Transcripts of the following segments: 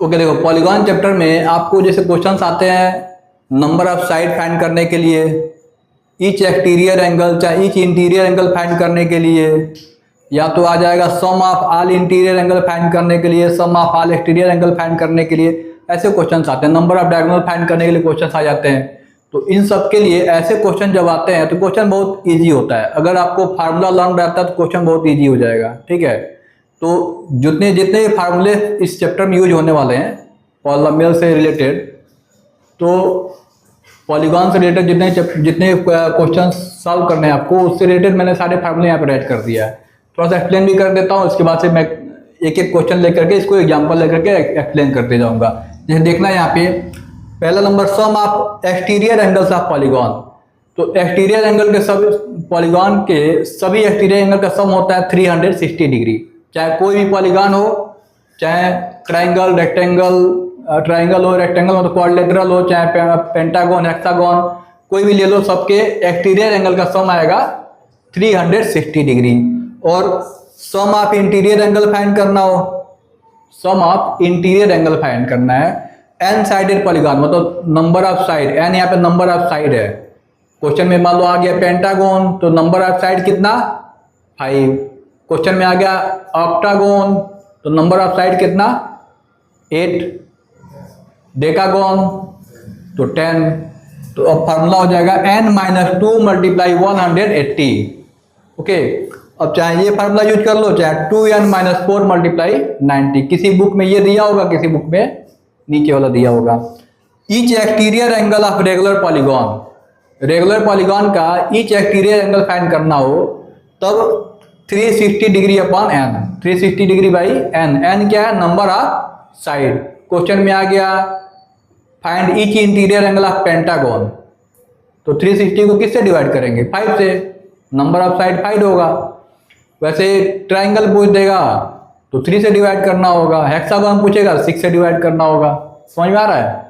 Okay देखो, polygon chapter में आपको जैसे क्वेश्चंस आते हैं नंबर ऑफ साइड फाइंड करने के लिए, ईच एक्सटीरियर एंगल चाहे ईच इंटीरियर एंगल फाइंड करने के लिए, या तो आ जाएगा sum of all interior angle find करने के लिए, sum of all exterior angle find करने के लिए, ऐसे क्वेश्चंस आते हैं। नंबर ऑफ डायगोनल फाइंड करने के लिए क्वेश्चंस आ जाते हैं। तो इन सब के लिए ऐसे क्वेश्चन जब आते हैं तो क्वेश्चन बहुत ईजी होता है। अगर आपको फार्मूला लर्न रहता है तो क्वेश्चन बहुत ईजी हो जाएगा, ठीक है। तो जितने जितने फार्मूले इस चैप्टर में यूज होने वाले हैं पॉलीनोमियल से रिलेटेड, तो पॉलीगॉन से रिलेटेड जितने क्वेश्चन सॉल्व करने हैं आपको, उससे रिलेटेड मैंने सारे फार्मूले यहाँ पे राइट कर दिया है। थोड़ा सा एक्सप्लेन भी कर देता हूँ, उसके बाद से मैं एक एक क्वेश्चन लेकर के इसको एग्जाम्पल लेकर के एक्सप्लेन करते जाऊँगा। जैसे देखना है यहाँ पे पहला number, sum of exterior angles of polygon. तो एक्सटीरियर एंगल के सब पॉलीगॉन के सभी एक्सटीरियर एंगल का सम होता है 360 डिग्री। चाहे कोई भी पॉलीगॉन हो, चाहे ट्राइंगल ट्राइंगल हो, रेक्टेंगल हो, तो क्वाड्रिलेटरल हो, चाहे पेंटागन हेक्सागन, कोई भी ले लो, सबके एक्सटीरियर एंगल का सम आएगा 360 डिग्री। और सम ऑफ इंटीरियर एंगल फाइंड करना हो, सम ऑफ इंटीरियर एंगल फाइंड करना है, एन साइडेड पॉलीगॉन मतलब नंबर ऑफ साइड, एन यहाँ पे नंबर ऑफ साइड है। क्वेश्चन में मान लो आ गया पेंटागन, तो नंबर ऑफ साइड कितना 5। क्वेश्चन में आ गया ऑक्टागन, तो नंबर ऑफ साइड कितना 8। डेकागन तो 10। तो अब फार्मूला हो जाएगा n-2 × 180। ओके, अब चाहे ये फार्मूला यूज कर लो, चाहे 2n-4 × 90। किसी बुक में ये दिया होगा, किसी बुक में नीचे वाला दिया होगा। Each exterior angle of regular polygon का ईच एक्सटीरियर एंगल फाइंड करना हो तब 360 degree upon n, 360 degree by n। n क्या है, नंबर ऑफ साइड। क्वेश्चन में आ गया find each interior angle of pentagon, तो 360 को किससे डिवाइड करेंगे, 5 से, नंबर ऑफ साइड 5 होगा। वैसे ट्राइंगल पूछ देगा तो 3 से डिवाइड करना होगा, हेक्सागन पूछेगा 6 से डिवाइड करना होगा। समझ में आ रहा है?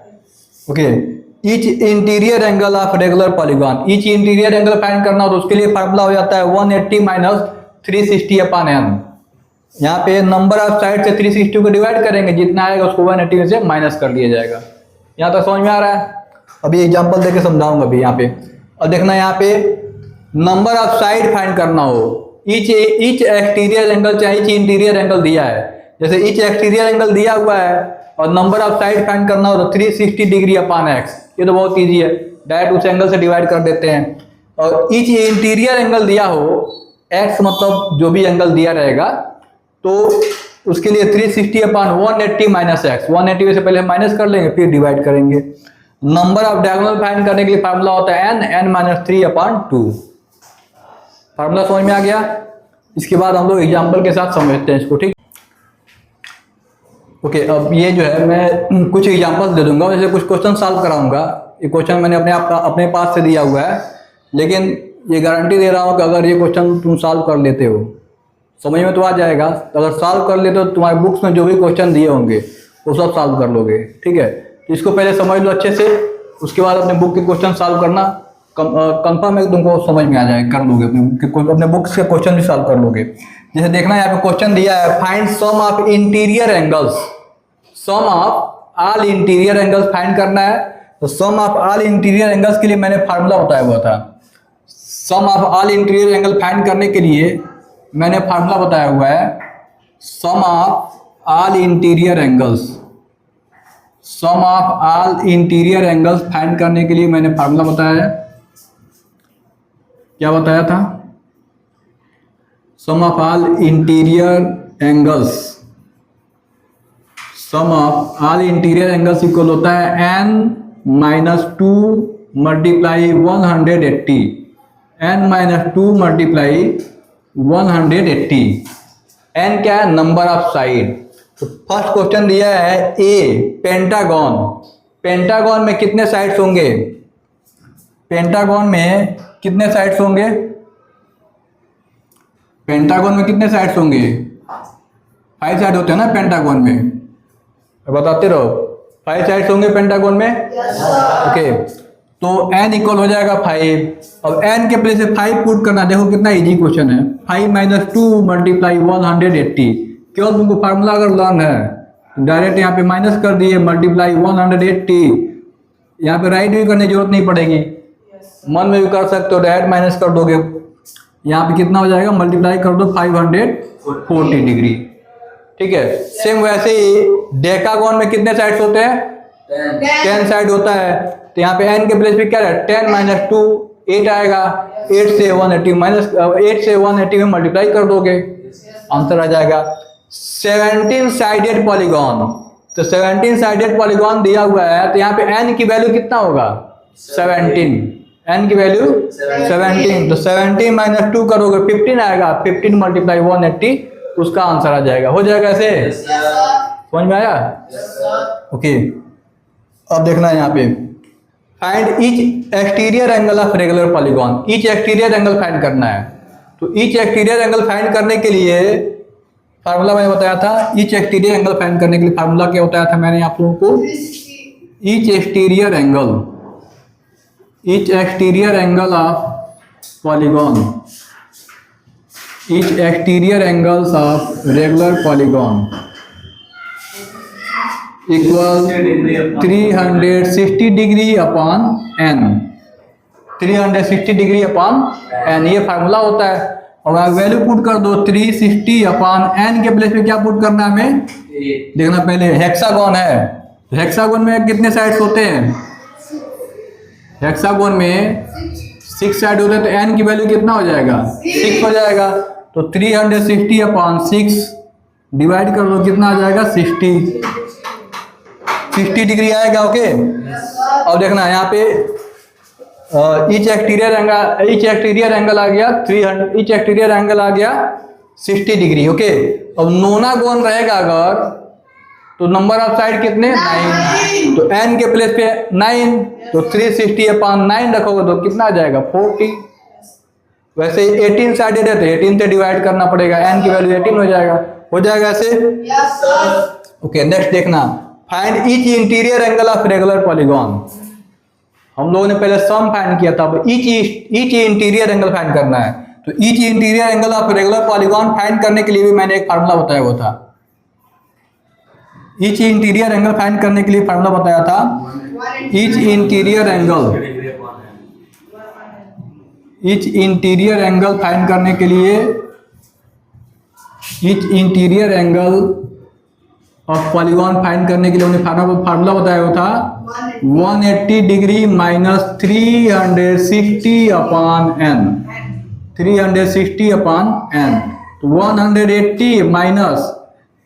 Okay, each interior angle of regular polygon, each interior angle find करना हो तो उसके लिए फार्मूला हो जाता है 180 - 360 अपॉन n। यहाँ पे नंबर ऑफ साइड से 360 को डिवाइड करेंगे, जितना आएगा उसको 180 से माइनस कर दिया जाएगा। यहाँ तक समझ में आ रहा है? अभी एग्जाम्पल देके समझाऊंगा अभी यहाँ पे। अब देखना यहाँ पे नंबर ऑफ साइड फाइंड करना हो, ईच एक्सटीरियर एंगल चाहे ईच इंटीरियर एंगल दिया है, जैसे ईच एक्सटीरियर एंगल दिया हुआ है और नंबर ऑफ साइड फाइंड करना हो तो 360 डिग्री अपॉन x। ये तो बहुत ईजी है, डायरेक्ट उस एंगल से डिवाइड कर देते हैं। और ईच इंटीरियर एंगल दिया हो, x मतलब जो भी एंगल दिया रहेगा, तो उसके लिए 360 अपॉन 180 - x, 180 में से पहले माइनस कर लेंगे फिर डिवाइड करेंगे। नंबर ऑफ डायगोनल फाइंड करने के लिए फार्मूला होता है n-3/2। फार्मूला समझ में आ गया? इसके बाद हम लोग एग्जाम्पल के साथ समझते हैं इसको, ठीक। ओके, अब ये जो है मैं कुछ एग्जाम्पल्स दे दूंगा, जैसे कुछ क्वेश्चन सॉल्व कराऊंगा। ये क्वेश्चन मैंने अपने पास से दिया हुआ है, लेकिन ये गारंटी दे रहा हूँ कि अगर ये क्वेश्चन तुम सॉल्व कर लेते हो, समझ में तो आ जाएगा। अगर सॉल्व कर लेते हो तो तुम्हारे बुक्स में जो भी क्वेश्चन दिए होंगे वो सब सॉल्व कर लोगे, ठीक है। तो इसको पहले समझ लो अच्छे से, उसके बाद अपने बुक के क्वेश्चन सॉल्व करना, कंफर्म है तुमको समझ में आ जाएगा, कर लोगे अपने बुक्स के क्वेश्चन भी सॉल्व कर लोगे। जैसे देखना यहाँ पे क्वेश्चन दिया है, find sum of interior angles, sum of all interior angles find करना है। तो sum of all interior angles के लिए मैंने फार्मूला बताया हुआ था। Sum of all interior angle find करने के लिए मैंने फार्मूला बताया हुआ है, sum of all interior angles, sum of all interior angles find करने के लिए मैंने फार्मूला बताया है। क्या बताया था? Sum of all interior angles, sum of all interior angles equal होता है n-2 × 180, n-2 × 180। n क्या है? Number of side. तो फर्स्ट क्वेश्चन दिया है ए, पेंटागन। पेंटागन में कितने साइड्स होंगे? पेंटागन में कितने साइड्स होंगे? पेंटागन में कितने साइड्स होंगे? 5 साइड होते हैं ना पेंटागन में, बताते रहो। 5 साइड्स होंगे पेंटागन में, ओके। तो n इक्वल हो जाएगा 5। अब n के प्लेस से 5 पुट करना, देखो कितना इजी क्वेश्चन है। 5 - 2 × 180। क्यों? तुमको फार्मूला अगर लर्न है डायरेक्ट यहाँ पे माइनस कर दिए, मल्टीप्लाई 180, यहाँ पे राइट भी करने की जरूरत नहीं पड़ेगी, मन में भी कर सकते हो, डायरेक्ट माइनस कर दोगे। यहाँ पे कितना हो जाएगा, मल्टीप्लाई कर दो 540 डिग्री। ठीक है, सेम वैसे ही डेकागोन में कितने साइड्स होते हैं, 10 साइड होता है। तो यहाँ पे n के प्लेस पे क्या है, 10 - 2 8 आएगा, 8 से 180 में मल्टीप्लाई कर दोगे, आंसर आ जाएगा 17 साइडेड पॉलीगॉन। तो 17 साइडेड पॉलीगॉन दिया हुआ है, तो यहाँ पे n की वैल्यू कितना होगा, 17, n की वैल्यू 17। तो 17 - 2 करोगे 15 आएगा, 15 × 180, उसका आंसर आ जाएगा। हो जाएगा ऐसे, समझ में आया? ओके, अब देखना है यहाँ पे, find each exterior angle of regular polygon. Each exterior angle find करना है। तो ईच एक्सटीरियर एंगल फाइंड करने के लिए फार्मूला मैंने बताया था। ईच एक्सटीरियर एंगल फाइंड करने के लिए फार्मूला क्या बताया था मैंने आप लोगों को, each exterior angle of polygon, each exterior angles of regular polygon equal 360 degree upon n, 360 degree upon n, ये फार्मूला होता है। और वैल्यू पुट कर दो 360 अपॉन n के प्लेस पे क्या पुट करना है हमें, देखना पहले हेक्सागोन है, हेक्सागोन में कितने साइड्स होते हैं, हेक्सागोन में 6 साइड होते हैं, तो n की वैल्यू कितना हो जाएगा, 6 हो जाएगा। तो 360 अपॉन 6 डिवाइड कर दो, कितना आ जाएगा, 60 डिग्री आएगा। ओके, अब देखना यहाँ पे ईच एक्सटीरियर एंगल आ गया 300, ईच एक्सटीरियर एंगल आ गया 60 डिग्री। ओके, अब नोनागोन रहेगा अगर, तो नंबर ऑफ साइड कितने, 9, तो n के प्लेस पे 9, तो 360 अपॉन 9 रखोगे तो कितना आ जाएगा, 40। वैसे 18 साइडेड है तो 18 से डिवाइड करना पड़ेगा, n की वैल्यू 18 हो जाएगा ऐसे। ओके, नेक्स्ट देखना, find each interior angle of regular polygon. हम लोगों ने पहले सम फाइंड किया था, अब ईच इंटीरियर एंगल फाइंड करना है। तो each interior angle of regular polygon find करने के लिए भी मैंने एक फार्मूला बताया हुआ था। ईच इंटीरियर एंगल फाइंड करने के लिए फार्मूला बताया था, ईच इंटीरियर एंगल फाइंड करने के लिए, each interior angle of polygon find करने के लिए उन्हें फार्मूला बताया हुआ था 180 degree minus 360 upon n, 360 upon n। तो 180 माइनस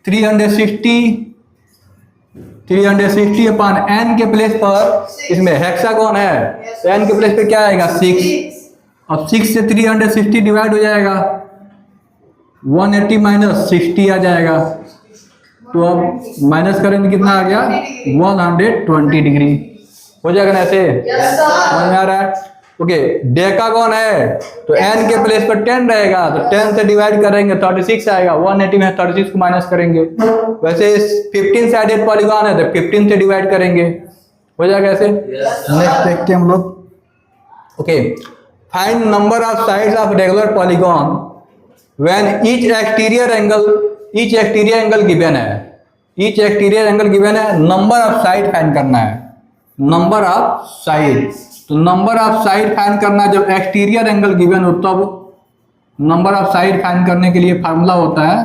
360 अपॉन n के प्लेस पर, इसमें हेक्सागोन है तो n के प्लेस पे क्या आएगा, 6। अब 6 से 360 डिवाइड हो जाएगा, 180 माइनस 60 आ जाएगा। तो अब माइनस करेंगे कितना आ गया, 120 डिग्री। हो जाएगा ना ऐसे, समझ में आ रहा है? ओके, डेकागोन है तो n के प्लेस पर 10 रहेगा, तो 10 से डिवाइड करेंगे 36 आएगा, 180 में 36 को माइनस करेंगे। वैसे 15 साइडेड पॉलीगॉन है तो 15 से डिवाइड करेंगे, हो जाएगा ऐसे। नेक्स्ट देखते हैं हम लोग। Okay, find number of sides of regular polygon when each exterior angle given है, ईच एक्सटीरियर एंगल गिवन है, नंबर ऑफ साइड फाइंड करना है, नंबर ऑफ साइड। तो नंबर ऑफ साइड फाइंड करना, जब एक्सटीरियर एंगल गिवन हो तब number of side find करने के लिए फार्मूला होता है,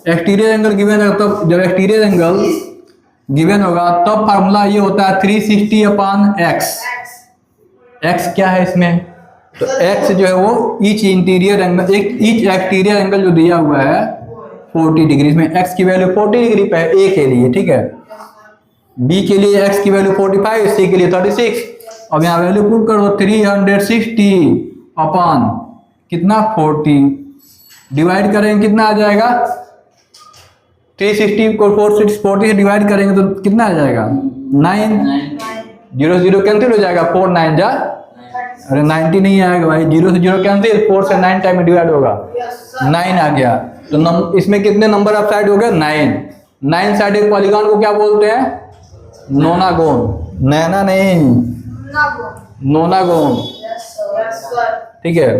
एक्सटीरियर एंगल गिवन है तब, जब एक्सटीरियर एंगल गिवन होगा तब फार्मूला ये होता है 360 अपॉन x। x क्या है इसमें, तो x जो है वो each interior angle, each exterior angle जो दिया हुआ है 40 डिग्री, इसमें x की वैल्यू 40 डिग्री पे है a के लिए, ठीक है। b के लिए x की वैल्यू 45, c के लिए 36। अब यहाँ वैल्यू पुट कर दो 360 अपॉन कितना 40, डिवाइड करेंगे कितना आ जाएगा, 360 को 40 से डिवाइड करेंगे तो कितना आ जाएगा, 9, 0 0 कैंसिल हो जाएगा, 4 9 जा, अरे 90 नहीं आएगा भाई, 0 से 0 कैंसिल, 4 से 9 टाइम में डिवाइड होगा, 9 आ गया। तो इसमें कितने नंबर ऑफ साइड हो गए, 9 साइडेड पॉलीगॉन को क्या बोलते हैं, नोनागोन, नैना नहीं, नोनागोन, ठीक है।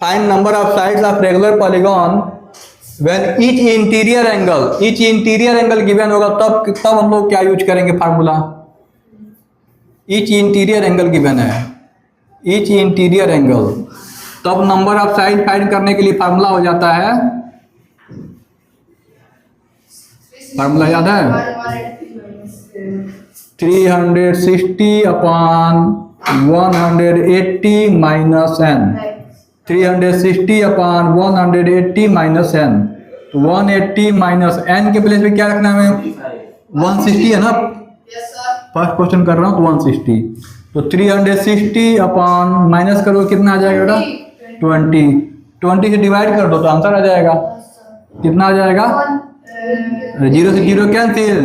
Find number of sides of regular polygon when each interior angle given होगा तब हम लोग क्या यूज करेंगे formula? Each interior angle given है, ईच इंटीरियर एंगल, तब नंबर ऑफ साइड फाइंड करने के लिए फार्मूला हो जाता है, फार्मूला याद है? 360 upon 180 minus n, 360 upon 180 minus n। तो 180 माइनस n के प्लेस पे क्या रखना है हमें? 160 है ना, फर्स्ट क्वेश्चन कर रहा हूँ तो 160। तो 360 अपॉन माइनस करो कितना आ जाएगा बेटा? 20 से डिवाइड कर दो तो आंसर आ जाएगा। कितना आ जाएगा? 0 से 0 कैंसिल,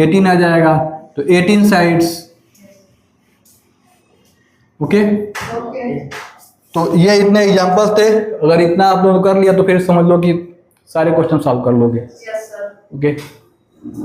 18 आ जाएगा। तो 18 साइड्स। ओके, तो ये इतने एग्जांपल्स थे। अगर इतना आप लोगों ने कर लिया तो फिर समझ लो कि सारे क्वेश्चन सॉल्व कर लोगे। ओके।